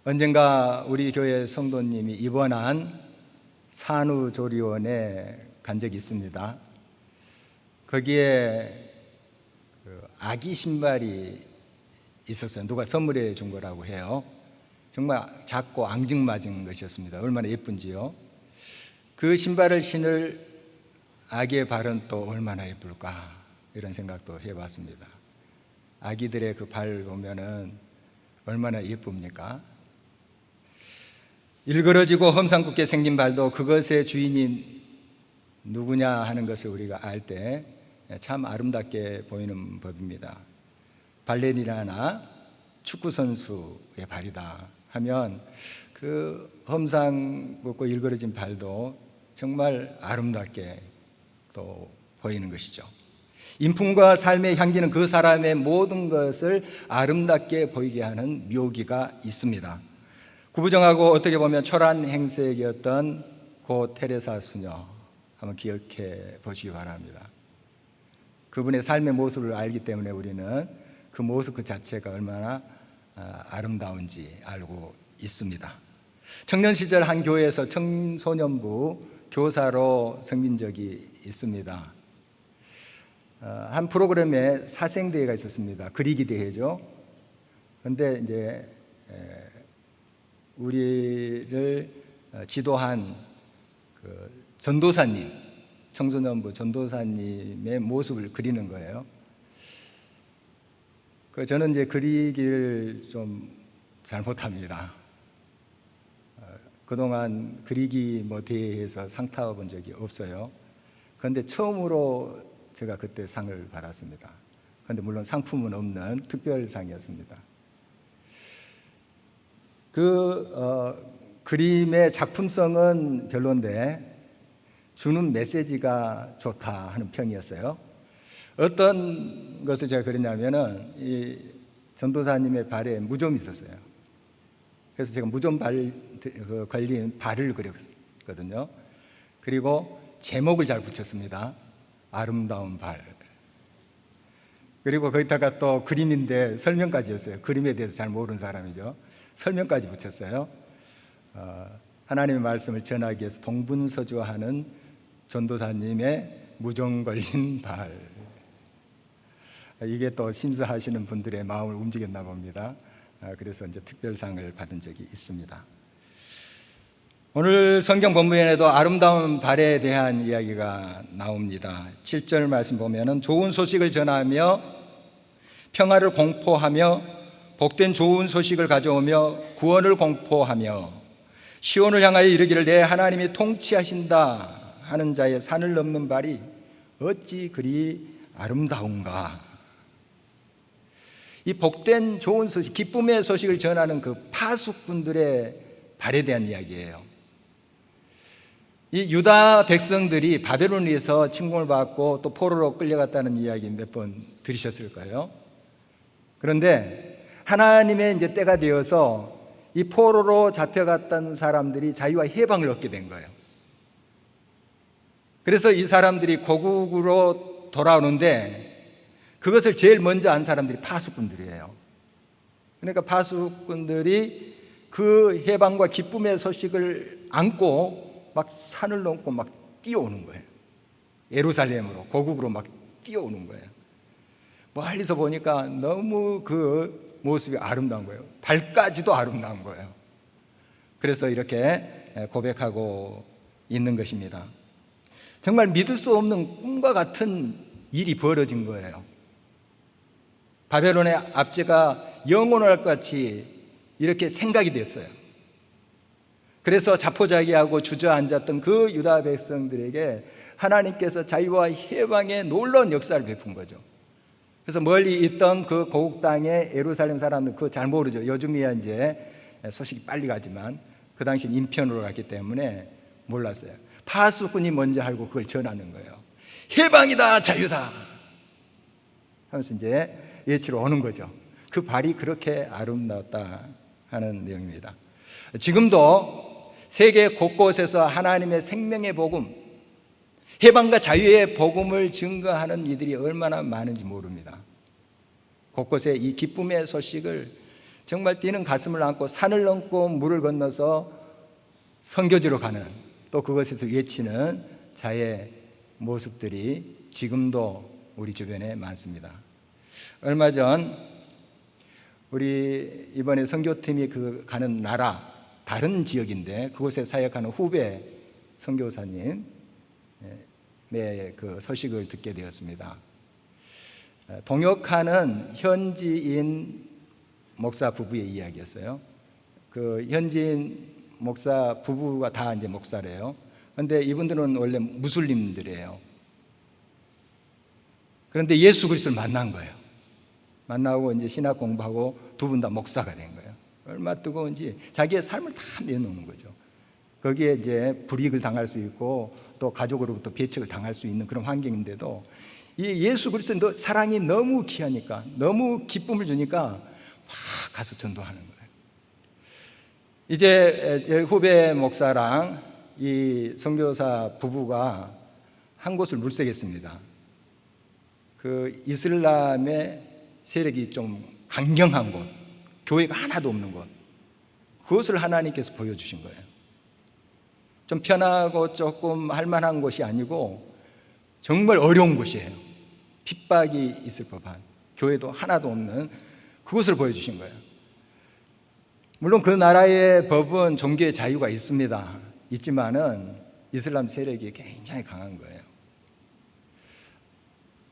언젠가 우리 교회 성도님이 입원한 산후조리원에 간 적이 있습니다. 거기에 아기 신발이 있었어요. 누가 선물해 준 거라고 해요. 정말 작고 앙증맞은 것이었습니다. 얼마나 예쁜지요. 그 신발을 신을 아기의 발은 또 얼마나 예쁠까, 이런 생각도 해봤습니다. 아기들의 그 발 보면은 얼마나 예쁩니까? 일그러지고 험상궂게 생긴 발도 그것의 주인이 누구냐 하는 것을 우리가 알 때 참 아름답게 보이는 법입니다. 발레리나나 축구선수의 발이다 하면 그 험상궂고 일그러진 발도 정말 아름답게 또 보이는 것이죠. 인품과 삶의 향기는 그 사람의 모든 것을 아름답게 보이게 하는 묘기가 있습니다. 구부정하고 어떻게 보면 초라한 행색이었던 고 테레사 수녀, 한번 기억해 보시기 바랍니다. 그분의 삶의 모습을 알기 때문에 우리는 그 모습 그 자체가 얼마나 아름다운지 알고 있습니다. 청년 시절 한 교회에서 청소년부 교사로 섬긴 적이 있습니다. 한 프로그램에 사생대회가 있었습니다. 그리기 대회죠. 그런데 이제 우리를 지도한 그 전도사님, 청소년부 전도사님의 모습을 그리는 거예요. 저는 이제 그리기를 좀 잘 못합니다. 그동안 그리기 대회에서 상 타본 적이 없어요. 그런데 처음으로 제가 그때 상을 받았습니다. 그런데 물론 상품은 없는 특별상이었습니다. 그림의 작품성은 별론데 주는 메시지가 좋다 하는 평이었어요. 어떤 것을 제가 그렸냐면은 이 전도사님의 발에 무좀이 있었어요. 그래서 제가 무좀 걸린 발을 그렸거든요. 그리고 제목을 잘 붙였습니다. 아름다운 발. 그리고 거기다가 또 그림인데 설명까지 했어요. 그림에 대해서 잘 모르는 사람이죠. 설명까지 붙였어요. 하나님의 말씀을 전하기 위해서 동분서주하는 전도사님의 무좀 걸린 발. 이게 또 심사하시는 분들의 마음을 움직였나 봅니다. 그래서 이제 특별상을 받은 적이 있습니다. 오늘 성경 본문에도 아름다운 발에 대한 이야기가 나옵니다. 7절 말씀 보면은 좋은 소식을 전하며 평화를 공포하며 복된 좋은 소식을 가져오며 구원을 공포하며 시온을 향하여 이르기를 내 하나님이 통치하신다 하는 자의 산을 넘는 발이 어찌 그리 아름다운가. 이 복된 좋은 소식, 기쁨의 소식을 전하는 그 파수꾼들의 발에 대한 이야기예요. 이 유다 백성들이 바벨론에서 침공을 받고 또 포로로 끌려갔다는 이야기 몇 번 들으셨을 거예요. 그런데 하나님의 이제 때가 되어서 이 포로로 잡혀갔던 사람들이 자유와 해방을 얻게 된 거예요. 그래서 이 사람들이 고국으로 돌아오는데 그것을 제일 먼저 안 사람들이 파수꾼들이에요. 그러니까 파수꾼들이 그 해방과 기쁨의 소식을 안고 막 산을 넘고 막 뛰어오는 거예요. 예루살렘으로, 고국으로 막 뛰어오는 거예요. 멀리서 보니까 너무 그 모습이 아름다운 거예요. 발까지도 아름다운 거예요. 그래서 이렇게 고백하고 있는 것입니다. 정말 믿을 수 없는 꿈과 같은 일이 벌어진 거예요. 바벨론의 압제가 영원할 것 같이 이렇게 생각이 됐어요. 그래서 자포자기하고 주저앉았던 그 유다 백성들에게 하나님께서 자유와 해방의 놀라운 역사를 베푼 거죠. 그래서 멀리 있던 그 고국 땅의 예루살렘 사람들 그거 잘 모르죠. 요즘이야 이제 소식이 빨리 가지만 그 당시는 인편으로 갔기 때문에 몰랐어요. 파수꾼이 먼저 알고 그걸 전하는 거예요. 해방이다, 자유다 하면서 이제 예치로 오는 거죠. 그 발이 그렇게 아름다웠다 하는 내용입니다. 지금도 세계 곳곳에서 하나님의 생명의 복음, 해방과 자유의 복음을 증거하는 이들이 얼마나 많은지 모릅니다. 곳곳에 이 기쁨의 소식을 정말 뛰는 가슴을 안고 산을 넘고 물을 건너서 선교지로 가는, 또 그것에서 외치는 자의 모습들이 지금도 우리 주변에 많습니다. 얼마 전 우리 이번에 선교팀이 가는 나라, 다른 지역인데 그곳에 사역하는 후배 선교사님의 그 소식을 듣게 되었습니다. 동역하는 현지인 목사 부부의 이야기였어요. 그 현지인 목사 부부가 다 이제 목사래요. 그런데 이분들은 원래 무슬림들이에요. 그런데 예수 그리스도를 만난 거예요. 만나고 이제 신학 공부하고 두 분 다 목사가 된 거예요. 얼마나 뜨거운지 자기의 삶을 다 내놓는 거죠. 거기에 이제 불이익을 당할 수 있고 또 가족으로부터 배척을 당할 수 있는 그런 환경인데도 이 예수 그리스도의 사랑이 너무 귀하니까, 너무 기쁨을 주니까 막 가서 전도하는 거예요. 이제 후배 목사랑 이 선교사 부부가 한 곳을 물색했습니다. 그 이슬람의 세력이 좀 강경한 곳, 교회가 하나도 없는 곳, 그것을 하나님께서 보여주신 거예요. 좀 편하고 조금 할만한 곳이 아니고 정말 어려운 곳이에요. 핍박이 있을 법한, 교회도 하나도 없는 그곳을 보여주신 거예요. 물론 그 나라의 법은 종교의 자유가 있지만은 이슬람 세력이 굉장히 강한 거예요.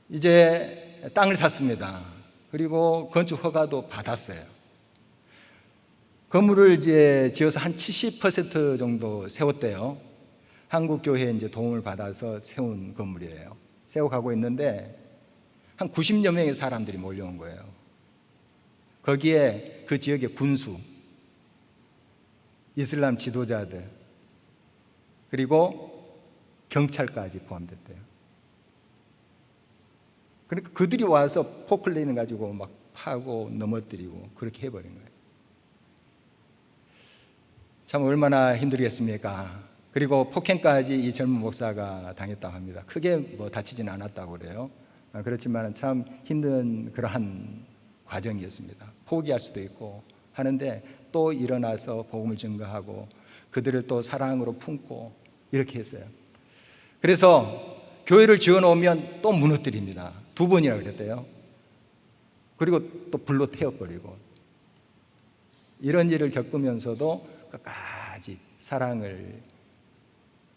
이제 땅을 샀습니다. 그리고 건축 허가도 받았어요. 건물을 이제 지어서 한 70% 정도 세웠대요. 한국 교회에 이제 도움을 받아서 세운 건물이에요. 세워가고 있는데 한 90여 명의 사람들이 몰려온 거예요. 거기에 그 지역의 군수, 이슬람 지도자들, 그리고 경찰까지 포함됐대요. 그러니까 그들이 와서 포클레인을 가지고 막 파고 넘어뜨리고 그렇게 해버린 거예요. 참 얼마나 힘들겠습니까? 그리고 폭행까지 이 젊은 목사가 당했다고 합니다. 크게 뭐 다치지는 않았다고 그래요. 그렇지만 참 힘든 그러한 과정이었습니다. 포기할 수도 있고 하는데 또 일어나서 복음을 증거하고 그들을 또 사랑으로 품고 이렇게 했어요. 그래서 교회를 지어놓으면 또 무너뜨립니다. 2번이나 그랬대요. 그리고 또 불로 태워버리고, 이런 일을 겪으면서도 끝까지 사랑을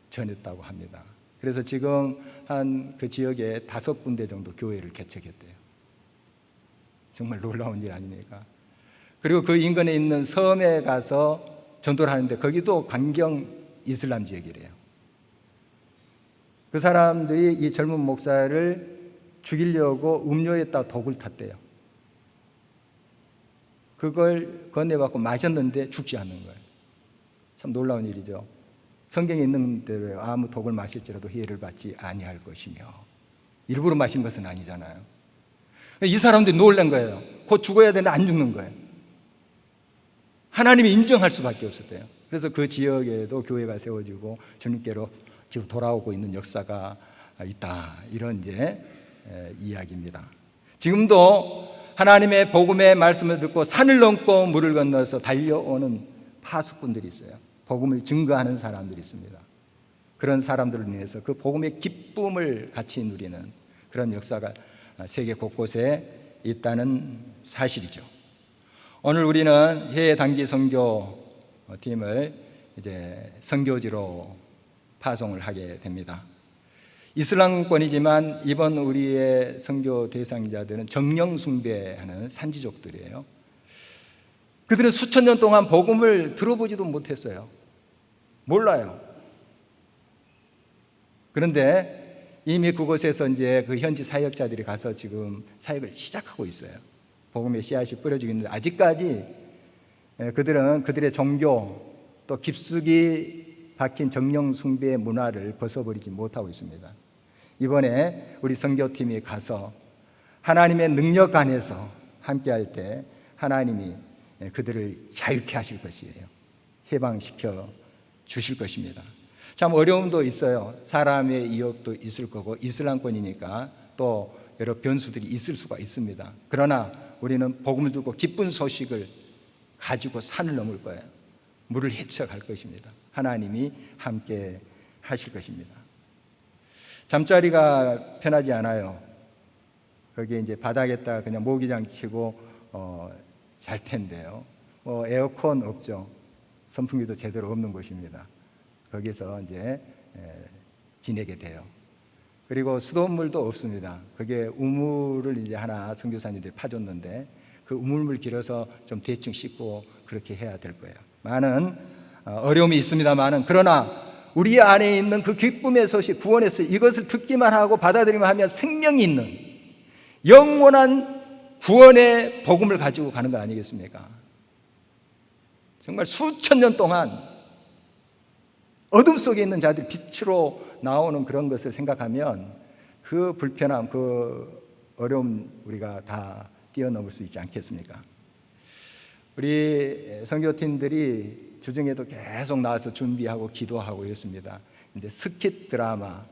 전했다고 합니다. 그래서 지금 한 그 지역에 5군데 정도 교회를 개척했대요. 정말 놀라운 일 아닙니까? 그리고 그 인근에 있는 섬에 가서 전도를 하는데 거기도 강경 이슬람 지역이래요. 그 사람들이 이 젊은 목사를 죽이려고 음료에다 독을 탔대요. 그걸 건네받고 마셨는데 죽지 않는 거예요. 참 놀라운 일이죠. 성경에 있는 대로 아무 독을 마실지라도 해를 받지 아니할 것이며, 일부러 마신 것은 아니잖아요. 이 사람들이 놀란 거예요. 곧 죽어야 되는데 안 죽는 거예요. 하나님이 인정할 수밖에 없었대요. 그래서 그 지역에도 교회가 세워지고 주님께로 지금 돌아오고 있는 역사가 있다, 이런 이제 이야기입니다. 지금도 하나님의 복음의 말씀을 듣고 산을 넘고 물을 건너서 달려오는 파수꾼들이 있어요. 복음을 증거하는 사람들이 있습니다. 그런 사람들을 인해서 그 복음의 기쁨을 같이 누리는 그런 역사가 세계 곳곳에 있다는 사실이죠. 오늘 우리는 해외 단기 선교팀을 이제 선교지로 파송을 하게 됩니다. 이슬람권이지만 이번 우리의 선교 대상자들은 정령 숭배하는 산지족들이에요. 그들은 수천 년 동안 복음을 들어보지도 못했어요. 몰라요. 그런데 이미 그곳에서 이제 그 현지 사역자들이 가서 지금 사역을 시작하고 있어요. 복음의 씨앗이 뿌려지고 있는데 아직까지 그들은 그들의 종교 또 깊숙이 박힌 정령 숭배의 문화를 벗어버리지 못하고 있습니다. 이번에 우리 선교팀이 가서 하나님의 능력 안에서 함께할 때 하나님이 그들을 자유케 하실 것이에요. 해방시켜 주실 것입니다. 참 어려움도 있어요. 사람의 이욕도 있을 거고 이슬람권이니까 또 여러 변수들이 있을 수가 있습니다. 그러나 우리는 복음을 듣고 기쁜 소식을 가지고 산을 넘을 거예요. 물을 헤쳐갈 것입니다. 하나님이 함께 하실 것입니다. 잠자리가 편하지 않아요. 거기에 이제 바닥에다가 그냥 모기장 치고 잘 텐데요. 에어컨 없죠. 선풍기도 제대로 없는 곳입니다. 거기서 이제 지내게 돼요. 그리고 수돗물도 없습니다. 그게 우물을 이제 하나 선교사님들이 파줬는데 그 우물물 길어서 좀 대충 씻고 그렇게 해야 될 거예요. 많은 어려움이 있습니다만은, 그러나 우리 안에 있는 그 기쁨의 소식, 구원의 소식, 이것을 듣기만 하고 받아들이면 하면 생명이 있는 영원한 구원의 복음을 가지고 가는 거 아니겠습니까? 정말 수천 년 동안 어둠 속에 있는 자들이 빛으로 나오는 그런 것을 생각하면 그 불편함, 그 어려움 우리가 다 뛰어넘을 수 있지 않겠습니까? 우리 선교팀들이 주중에도 계속 나와서 준비하고 기도하고 있습니다. 이제 스킷 드라마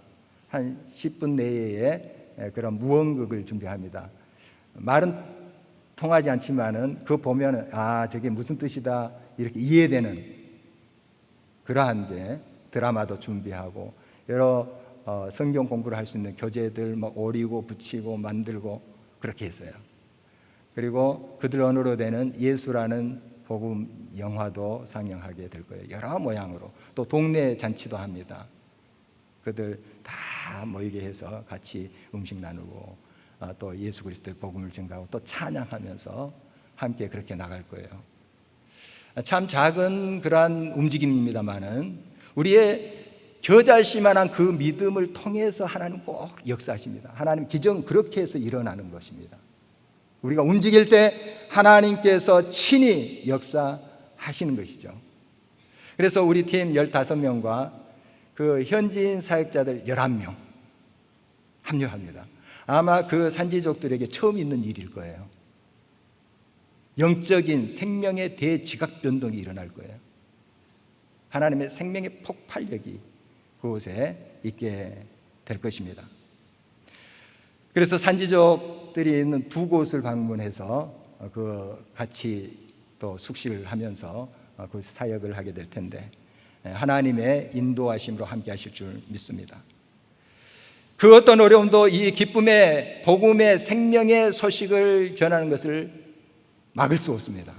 한 10분 내에 그런 무언극을 준비합니다. 말은 통하지 않지만은 그거 보면은 저게 무슨 뜻이다 이렇게 이해되는 그러한 이제 드라마도 준비하고 여러 성경 공부를 할 수 있는 교재들 막 오리고 붙이고 만들고 그렇게 했어요. 그리고 그들 언어로 되는 예수라는 복음 영화도 상영하게 될 거예요. 여러 모양으로. 또 동네 잔치도 합니다. 그들 다 모이게 해서 같이 음식 나누고 또 예수 그리스도의 복음을 증가하고 또 찬양하면서 함께 그렇게 나갈 거예요. 참 작은 그러한 움직임입니다만은 우리의 겨자씨만한 그 믿음을 통해서 하나님 꼭 역사하십니다. 하나님 기적은 그렇게 해서 일어나는 것입니다. 우리가 움직일 때 하나님께서 친히 역사하시는 것이죠. 그래서 우리 팀 15명과 그 현지인 사역자들 11명 합류합니다. 아마 그 산지족들에게 처음 있는 일일 거예요. 영적인 생명의 대지각 변동이 일어날 거예요. 하나님의 생명의 폭발력이 그곳에 있게 될 것입니다. 그래서 산지족들이 있는 두 곳을 방문해서 같이 또 숙식을 하면서 그 사역을 하게 될 텐데 하나님의 인도하심으로 함께 하실 줄 믿습니다. 그 어떤 어려움도 이 기쁨의 복음의 생명의 소식을 전하는 것을 막을 수 없습니다.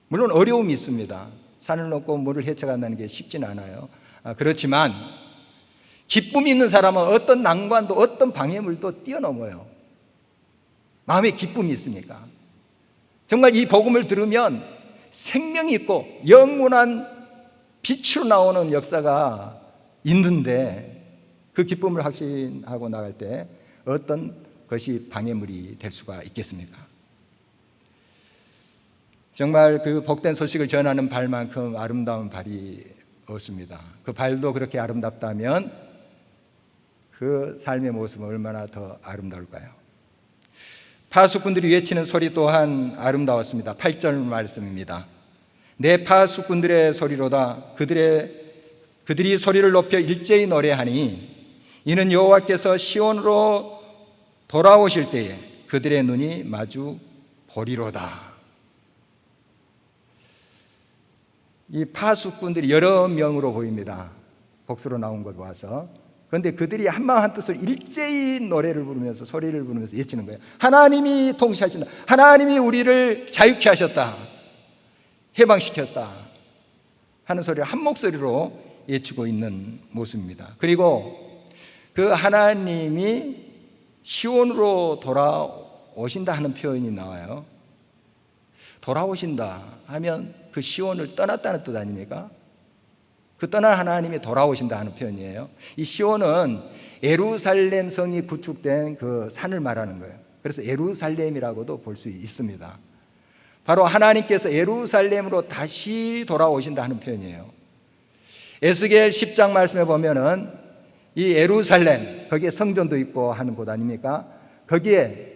물론 어려움이 있습니다. 산을 넘고 물을 헤쳐간다는 게 쉽지는 않아요. 그렇지만 기쁨이 있는 사람은 어떤 난관도 어떤 방해물도 뛰어넘어요. 마음에 기쁨이 있으니까. 정말 이 복음을 들으면 생명이 있고 영원한 빛으로 나오는 역사가 있는데 그 기쁨을 확신하고 나갈 때 어떤 것이 방해물이 될 수가 있겠습니까? 정말 그 복된 소식을 전하는 발만큼 아름다운 발이 없습니다. 그 발도 그렇게 아름답다면 그 삶의 모습은 얼마나 더 아름다울까요? 파수꾼들이 외치는 소리 또한 아름다웠습니다. 8절 말씀입니다. 내 파수꾼들의 소리로다. 그들이 소리를 높여 일제히 노래하니 이는 여호와께서 시온으로 돌아오실 때에 그들의 눈이 마주 보리로다. 이 파수꾼들이 여러 명으로 보입니다. 복수로 나온 걸 봐서. 그런데 그들이 한마음 한뜻으로 일제히 노래를 부르면서 소리를 부르면서 외치는 거예요. 하나님이 통치하신다. 하나님이 우리를 자유케 하셨다. 해방시켰다. 하는 소리를 한 목소리로 외치고 있는 모습입니다. 그리고 그 하나님이 시온으로 돌아오신다 하는 표현이 나와요. 돌아오신다 하면 그 시온을 떠났다는 뜻 아닙니까? 그 떠난 하나님이 돌아오신다 하는 표현이에요. 이 시온은 예루살렘 성이 구축된 그 산을 말하는 거예요. 그래서 예루살렘이라고도 볼 수 있습니다. 바로 하나님께서 예루살렘으로 다시 돌아오신다 하는 표현이에요. 에스겔 10장 말씀에 보면은 이 예루살렘, 거기에 성전도 있고 하는 곳 아닙니까? 거기에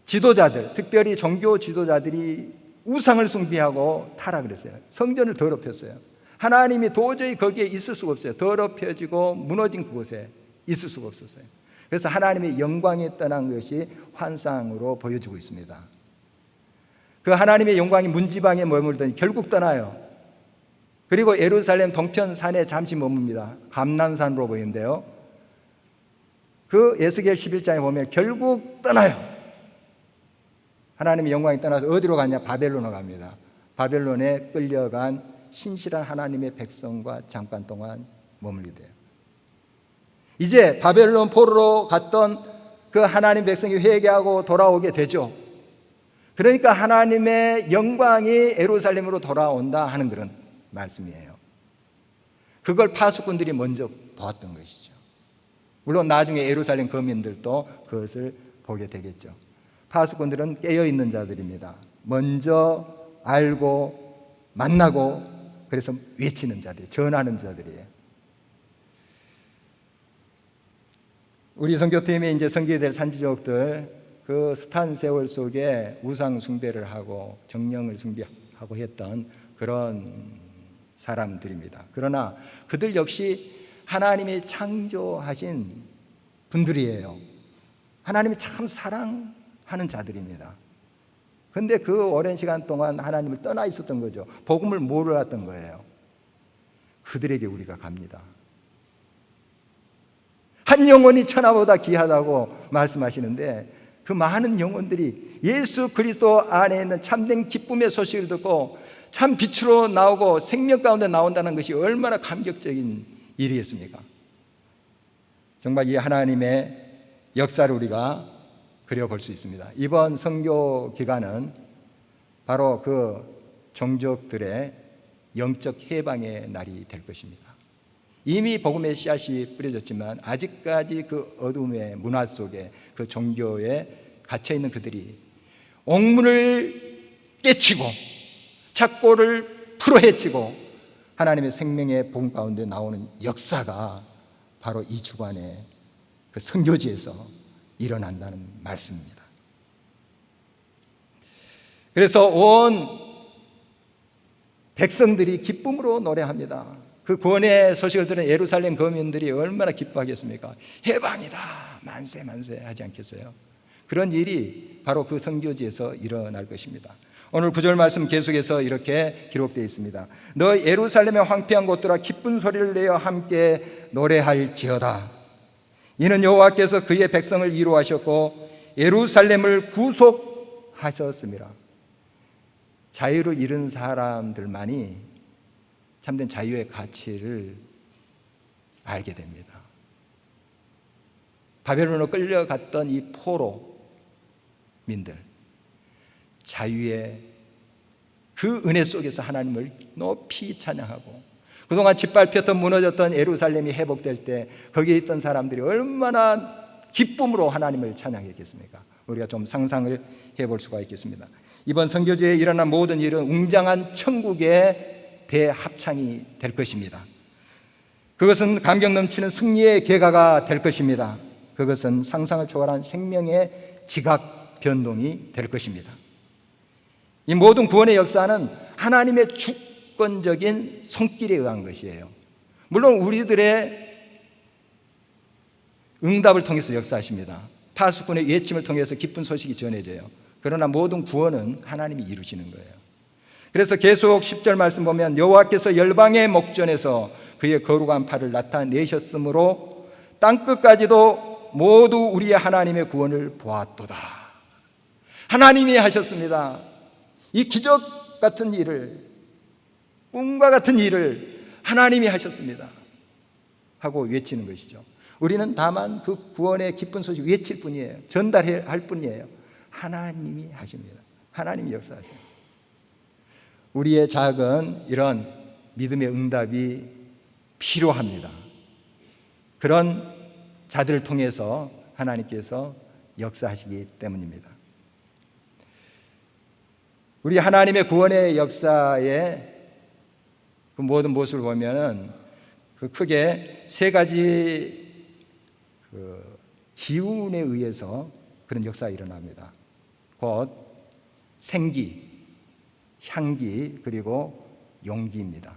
지도자들, 특별히 종교 지도자들이 우상을 숭배하고 타락을 했어요. 성전을 더럽혔어요. 하나님이 도저히 거기에 있을 수가 없어요. 더럽혀지고 무너진 그곳에 있을 수가 없었어요. 그래서 하나님의 영광이 떠난 것이 환상으로 보여지고 있습니다. 그 하나님의 영광이 문지방에 머물더니 결국 떠나요. 그리고 예루살렘 동편 산에 잠시 머뭅니다. 감람산으로 보이는데요. 그 에스겔 11장에 보면 결국 떠나요. 하나님의 영광이 떠나서 어디로 가냐? 바벨론으로 갑니다. 바벨론에 끌려간 신실한 하나님의 백성과 잠깐 동안 머물게 돼요. 이제 바벨론 포로로 갔던 그 하나님 백성이 회개하고 돌아오게 되죠. 그러니까 하나님의 영광이 예루살렘으로 돌아온다 하는 그런 말씀이에요. 그걸 파수꾼들이 먼저 보았던 것이죠. 물론 나중에 예루살렘 거민들도 그것을 보게 되겠죠. 파수꾼들은 깨어있는 자들입니다. 먼저 알고 만나고 그래서 외치는 자들이, 전하는 자들이에요. 우리 선교팀이 이제 섬기게 될 산지족들, 그 숱한 세월 속에 우상 숭배를 하고 정령을 숭배하고 했던 그런 사람들입니다. 그러나 그들 역시 하나님이 창조하신 분들이에요. 하나님이 참 사랑하는 자들입니다. 그런데 그 오랜 시간 동안 하나님을 떠나 있었던 거죠. 복음을 몰랐던 거예요. 그들에게 우리가 갑니다. 한 영혼이 천하보다 귀하다고 말씀하시는데 그 많은 영혼들이 예수 그리스도 안에 있는 참된 기쁨의 소식을 듣고 참 빛으로 나오고 생명 가운데 나온다는 것이 얼마나 감격적인 일이겠습니까? 정말 이 하나님의 역사를 우리가 그려볼 수 있습니다. 이번 선교 기간은 바로 그 종족들의 영적 해방의 날이 될 것입니다. 이미 복음의 씨앗이 뿌려졌지만 아직까지 그 어둠의 문화 속에 그 종교에 갇혀있는 그들이 옥문을 깨치고 착고를 풀어헤치고 하나님의 생명의 복음 가운데 나오는 역사가 바로 이 주간에 그 선교지에서 일어난다는 말씀입니다. 그래서 온 백성들이 기쁨으로 노래합니다. 그 구원의 소식을 들은 예루살렘 거민들이 얼마나 기뻐하겠습니까? 해방이다 만세 만세 하지 않겠어요? 그런 일이 바로 그 선교지에서 일어날 것입니다. 오늘 9절 말씀 계속해서 이렇게 기록되어 있습니다. 너 예루살렘의 황폐한 곳들아 기쁜 소리를 내어 함께 노래할지어다. 이는 여호와께서 그의 백성을 위로하셨고 예루살렘을 구속하셨습니다. 자유를 잃은 사람들만이 참된 자유의 가치를 알게 됩니다. 바벨론으로 끌려갔던 이 포로민들, 자유의 그 은혜 속에서 하나님을 높이 찬양하고 그동안 짓밟혔던 무너졌던 예루살렘이 회복될 때 거기에 있던 사람들이 얼마나 기쁨으로 하나님을 찬양했겠습니까? 우리가 좀 상상을 해볼 수가 있겠습니다. 이번 선교지에 일어난 모든 일은 웅장한 천국의 대합창이 될 것입니다. 그것은 감격 넘치는 승리의 계가가 될 것입니다. 그것은 상상을 초월한 생명의 지각 변동이 될 것입니다. 이 모든 구원의 역사는 하나님의 주권적인 손길에 의한 것이에요. 물론 우리들의 응답을 통해서 역사하십니다. 파수꾼의 외침을 통해서 기쁜 소식이 전해져요. 그러나 모든 구원은 하나님이 이루시는 거예요. 그래서 계속 10절 말씀 보면 여호와께서 열방의 목전에서 그의 거룩한 팔을 나타내셨으므로 땅끝까지도 모두 우리의 하나님의 구원을 보았도다. 하나님이 하셨습니다. 이 기적 같은 일을, 꿈과 같은 일을 하나님이 하셨습니다 하고 외치는 것이죠. 우리는 다만 그 구원의 기쁜 소식 외칠 뿐이에요. 전달할 뿐이에요. 하나님이 하십니다. 하나님이 역사하세요. 우리의 작은 이런 믿음의 응답이 필요합니다. 그런 자들을 통해서 하나님께서 역사하시기 때문입니다. 우리 하나님의 구원의 역사의 그 모든 모습을 보면 그 크게 세 가지 기운에 의해서 그런 역사가 일어납니다. 곧 생기, 향기, 그리고 용기입니다.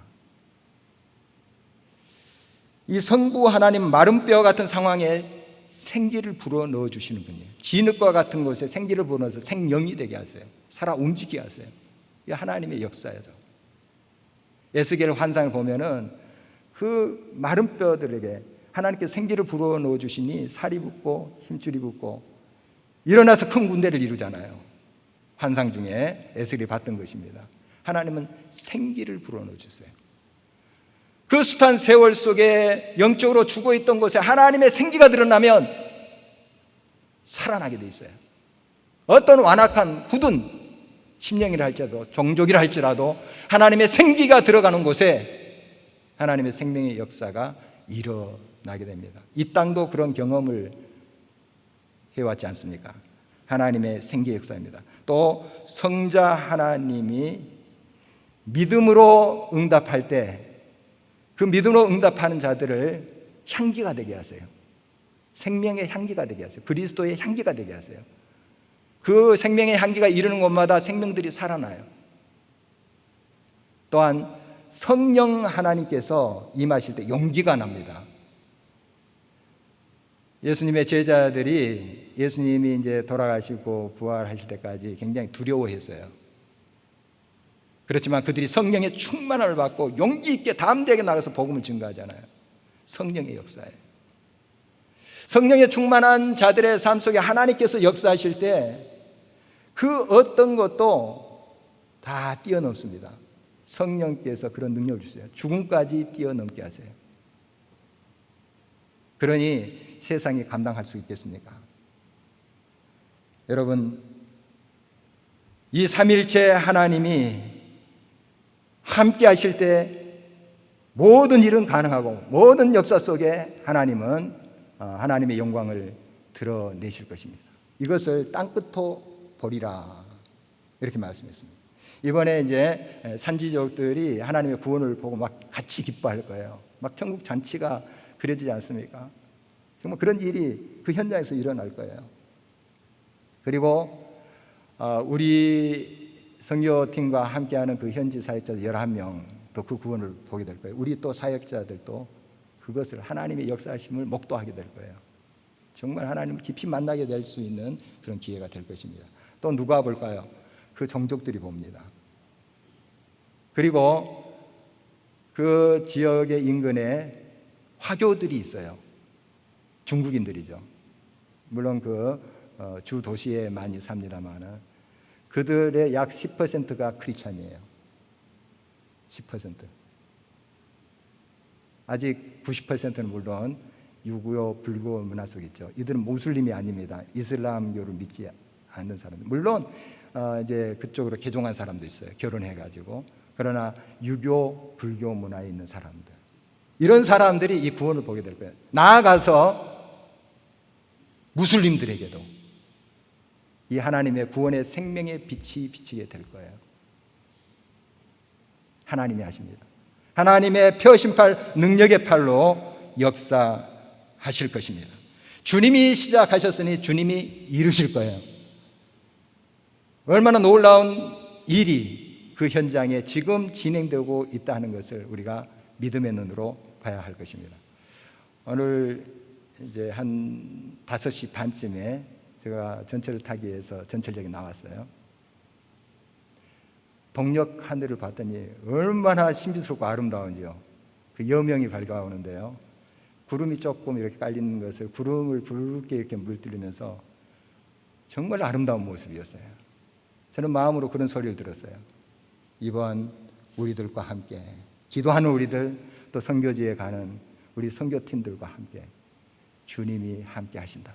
이 성부 하나님 마른 뼈 같은 상황에 생기를 불어넣어 주시는 분이에요. 진흙과 같은 곳에 생기를 불어넣어서 생명이 되게 하세요. 살아 움직이게 하세요. 이게 하나님의 역사죠. 에스겔 환상을 보면은 그 마른 뼈들에게 하나님께서 생기를 불어넣어 주시니 살이 붙고 힘줄이 붙고 일어나서 큰 군대를 이루잖아요. 환상 중에 에스겔이 봤던 것입니다. 하나님은 생기를 불어넣어 주세요. 그 숱한 세월 속에 영적으로 죽어있던 곳에 하나님의 생기가 드러나면 살아나게 돼 있어요. 어떤 완악한 굳은 심령이라 할지라도 종족이라 할지라도 하나님의 생기가 들어가는 곳에 하나님의 생명의 역사가 일어나게 됩니다. 이 땅도 그런 경험을 해왔지 않습니까? 하나님의 생기 역사입니다. 또 성자 하나님이 믿음으로 응답할 때 그 믿음으로 응답하는 자들을 향기가 되게 하세요. 생명의 향기가 되게 하세요. 그리스도의 향기가 되게 하세요. 그 생명의 향기가 이르는 곳마다 생명들이 살아나요. 또한 성령 하나님께서 임하실 때 용기가 납니다. 예수님의 제자들이 예수님이 이제 돌아가시고 부활하실 때까지 굉장히 두려워했어요. 그렇지만 그들이 성령의 충만함을 받고 용기 있게 담대하게 나가서 복음을 증거하잖아요. 성령의 역사예요. 성령의 충만한 자들의 삶 속에 하나님께서 역사하실 때 그 어떤 것도 다 뛰어넘습니다. 성령께서 그런 능력을 주세요. 죽음까지 뛰어넘게 하세요. 그러니 세상이 감당할 수 있겠습니까? 여러분, 이 삼일체 하나님이 함께 하실 때 모든 일은 가능하고 모든 역사 속에 하나님은 하나님의 영광을 드러내실 것입니다. 이것을 땅끝도 보리라 이렇게 말씀했습니다. 이번에 이제 산지족들이 하나님의 구원을 보고 막 같이 기뻐할 거예요. 막 천국 잔치가 그려지지 않습니까? 정말 그런 일이 그 현장에서 일어날 거예요. 그리고 우리 선교팀과 함께하는 그 현지 사역자들 11명 또 그 구원을 보게 될 거예요. 우리 또 사역자들도 그것을 하나님의 역사하심을 목도하게 될 거예요. 정말 하나님을 깊이 만나게 될 수 있는 그런 기회가 될 것입니다. 또 누가 볼까요? 그 종족들이 봅니다. 그리고 그 지역의 인근에 화교들이 있어요. 중국인들이죠. 물론 그 주 도시에 많이 삽니다만 그들의 약 10%가 크리스찬이에요. 10%. 아직 90%는 물론 유교, 불교 문화 속에 있죠. 이들은 무슬림이 아닙니다. 이슬람교를 믿지 않는 사람들. 물론 이제 그쪽으로 개종한 사람도 있어요. 결혼해가지고. 그러나 유교, 불교 문화에 있는 사람들. 이런 사람들이 이 구원을 보게 될 거예요. 나아가서 무슬림들에게도 이 하나님의 구원의 생명의 빛이 비치게 될 거예요. 하나님이 하십니다. 하나님의 펴심팔 능력의 팔로 역사하실 것입니다. 주님이 시작하셨으니 주님이 이루실 거예요. 얼마나 놀라운 일이 그 현장에 지금 진행되고 있다는 것을 우리가 믿음의 눈으로 봐야 할 것입니다. 오늘 이제 한 5시 반쯤에 제가 전철을 타기 위해서 전철역에 나왔어요. 동력 하늘을 봤더니 얼마나 신비스럽고 아름다운지요. 그 여명이 밝아오는데요. 구름이 조금 이렇게 깔리는 것을 구름을 붉게 이렇게 물들이면서 정말 아름다운 모습이었어요. 저는 마음으로 그런 소리를 들었어요. 이번 우리들과 함께 기도하는 우리들 또 선교지에 가는 우리 선교팀들과 함께 주님이 함께 하신다.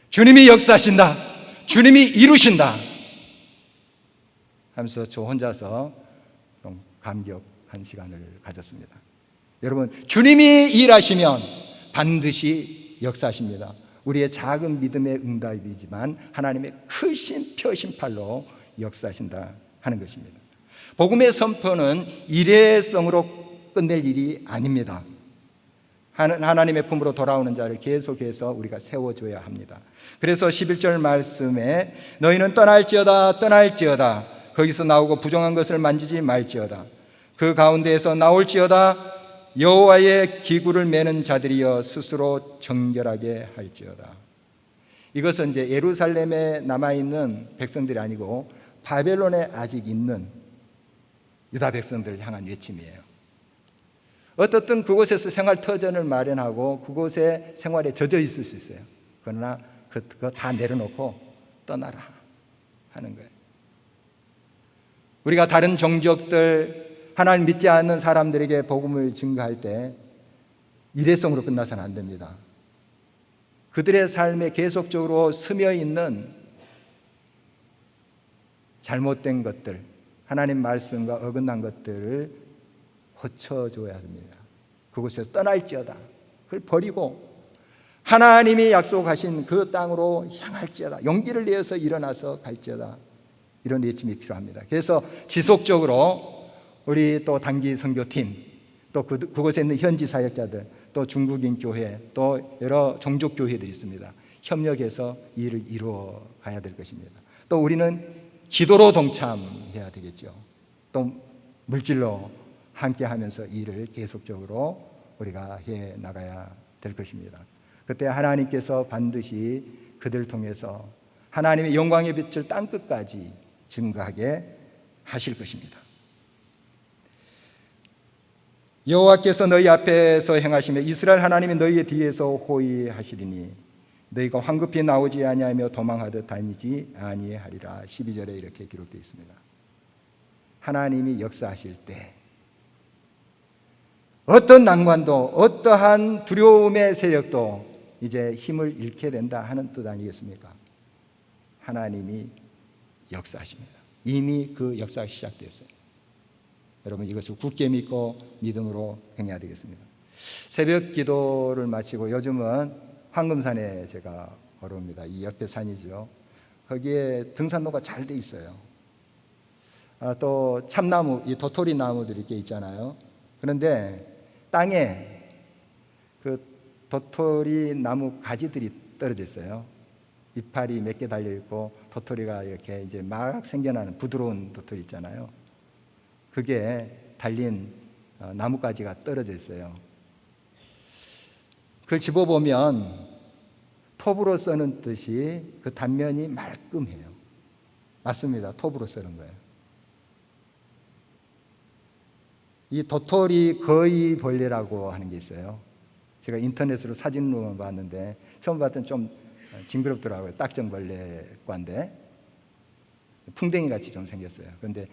주님이 역사하신다. 주님이 이루신다. 하면서 저 혼자서 좀 감격한 시간을 가졌습니다. 여러분, 주님이 일하시면 반드시 역사하십니다. 우리의 작은 믿음의 응답이지만 하나님의 크신 펴신 팔로 역사하신다 하는 것입니다. 복음의 선포는 일회성으로 끝낼 일이 아닙니다. 하나님의 품으로 돌아오는 자를 계속해서 우리가 세워줘야 합니다. 그래서 11절 말씀에 너희는 떠날지어다 거기서 나오고 부정한 것을 만지지 말지어다 그 가운데에서 나올지어다 여호와의 기구를 매는 자들이여 스스로 정결하게 할지어다. 이것은 이제 예루살렘에 남아있는 백성들이 아니고 바벨론에 아직 있는 유다 백성들을 향한 외침이에요. 어떻든 그곳에서 생활 터전을 마련하고 그곳에 생활에 젖어 있을 수 있어요. 그러나 그거 다 내려놓고 떠나라 하는 거예요. 우리가 다른 종족들, 하나님 믿지 않는 사람들에게 복음을 증거할 때 일회성으로 끝나서는 안 됩니다. 그들의 삶에 계속적으로 스며 있는 잘못된 것들, 하나님 말씀과 어긋난 것들을 고쳐줘야 합니다. 그곳에서 떠날지어다. 그걸 버리고 하나님이 약속하신 그 땅으로 향할지어다. 용기를 내어서 일어나서 갈지어다. 이런 외침이 필요합니다. 그래서 지속적으로 우리 또 단기 선교팀, 또 그곳에 있는 현지 사역자들, 또 중국인 교회, 또 여러 종족 교회들이 있습니다. 협력해서 이 일을 이루어 가야 될 것입니다. 또 우리는 기도로 동참해야 되겠죠. 또 물질로 함께 하면서 이 일을 계속적으로 우리가 해 나가야 될 것입니다. 그때 하나님께서 반드시 그들을 통해서 하나님의 영광의 빛을 땅끝까지 증거하게 하실 것입니다. 여호와께서 너희 앞에서 행하시며 이스라엘 하나님이 너희의 뒤에서 호위하시리니 너희가 황급히 나오지 아니하며 도망하듯 다니지 아니하리라. 12절에 이렇게 기록되어 있습니다. 하나님이 역사하실 때 어떤 난관도 어떠한 두려움의 세력도 이제 힘을 잃게 된다 하는 뜻 아니겠습니까? 하나님이 역사하십니다. 이미 그 역사가 시작됐어요. 여러분 이것을 굳게 믿고 믿음으로 행해야 되겠습니다. 새벽 기도를 마치고 요즘은 황금산에 제가 걸어옵니다. 이 옆에 산이죠. 거기에 등산로가 잘 돼 있어요. 또 참나무, 이 도토리 나무들이 이렇게 있잖아요. 그런데 땅에 그 도토리 나무 가지들이 떨어져 있어요. 이파리 몇 개 달려 있고 도토리가 이렇게 이제 막 생겨나는 부드러운 도토리 있잖아요. 그게 달린 나뭇가지가 떨어져 있어요. 그걸 집어보면 톱으로 써는 듯이 그 단면이 말끔해요. 맞습니다. 톱으로 써는 거예요. 이 도토리 거위 벌레라고 하는 게 있어요. 제가 인터넷으로 사진으로 봤는데 처음 봤더니 좀 징그럽더라고요. 딱정벌레과인데 풍뎅이 같이 좀 생겼어요. 그런데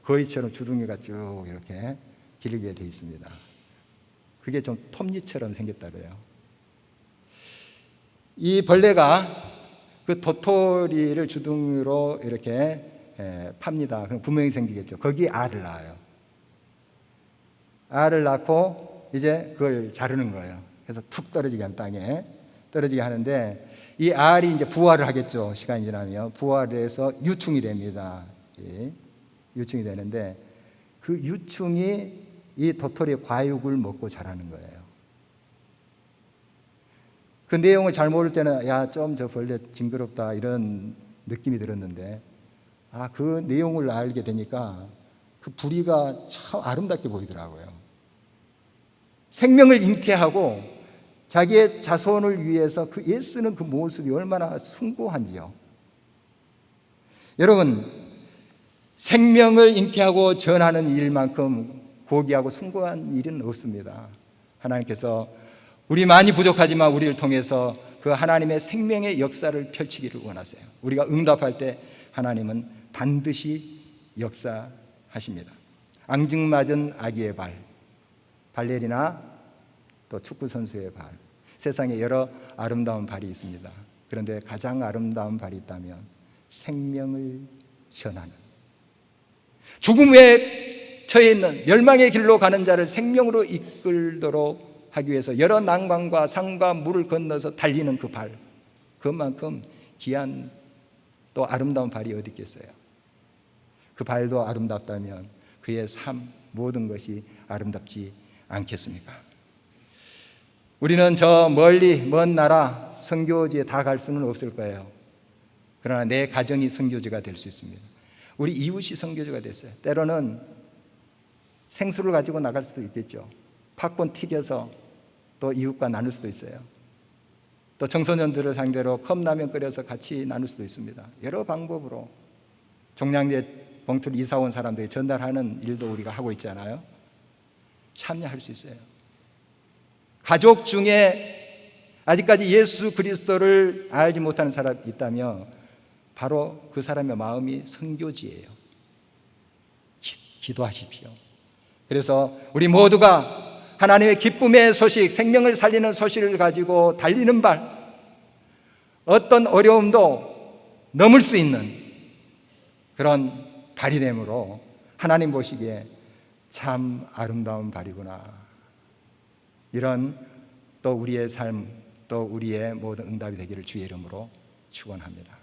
거위처럼 주둥이가 쭉 이렇게 길게 돼 있습니다. 그게 좀 톱니처럼 생겼다 그래요. 이 벌레가 그 도토리를 주둥이로 이렇게 팝니다. 그럼 구멍이 생기겠죠. 거기에 알을 낳아요. 알을 낳고 이제 그걸 자르는 거예요. 그래서 툭 떨어지게 한 땅에 떨어지게 하는데 이 알이 이제 부화를 하겠죠. 시간이 지나면 부화를 해서 유충이 됩니다. 유충이 되는데 그 유충이 이 도토리의 과육을 먹고 자라는 거예요. 그 내용을 잘 모를 때는 야, 좀 저 벌레 징그럽다 이런 느낌이 들었는데 그 내용을 알게 되니까 그 부리가 참 아름답게 보이더라고요. 생명을 잉태하고 자기의 자손을 위해서 그 애쓰는 그 모습이 얼마나 숭고한지요. 여러분, 생명을 잉태하고 전하는 일만큼 고귀하고 숭고한 일은 없습니다. 하나님께서 우리 많이 부족하지만 우리를 통해서 그 하나님의 생명의 역사를 펼치기를 원하세요. 우리가 응답할 때 하나님은 반드시 역사하십니다. 앙증맞은 아기의 발, 발레리나 또 축구 선수의 발, 세상에 여러 아름다운 발이 있습니다. 그런데 가장 아름다운 발이 있다면 생명을 전하는, 죽음에 처해 있는 멸망의 길로 가는 자를 생명으로 이끌도록 하기 위해서 여러 난관과 산과 물을 건너서 달리는 그 발, 그만큼 귀한 또 아름다운 발이 어디 있겠어요? 그 발도 아름답다면 그의 삶 모든 것이 아름답지 않겠습니까? 우리는 저 멀리 먼 나라 선교지에 다 갈 수는 없을 거예요. 그러나 내 가정이 선교지가 될 수 있습니다. 우리 이웃이 선교지가 됐어요. 때로는 생수를 가지고 나갈 수도 있겠죠. 팝콘 튀겨서 또 이웃과 나눌 수도 있어요. 또 청소년들을 상대로 컵라면 끓여서 같이 나눌 수도 있습니다. 여러 방법으로 종량제 봉투를 이사 온 사람들이 전달하는 일도 우리가 하고 있잖아요. 참여할 수 있어요. 가족 중에 아직까지 예수 그리스도를 알지 못하는 사람이 있다면 바로 그 사람의 마음이 선교지예요. 기도하십시오. 그래서 우리 모두가 하나님의 기쁨의 소식, 생명을 살리는 소식을 가지고 달리는 발, 어떤 어려움도 넘을 수 있는 그런 발이 됨으로 하나님 보시기에 참 아름다운 발이구나, 이런 또 우리의 삶, 또 우리의 모든 응답이 되기를 주의 이름으로 축원합니다.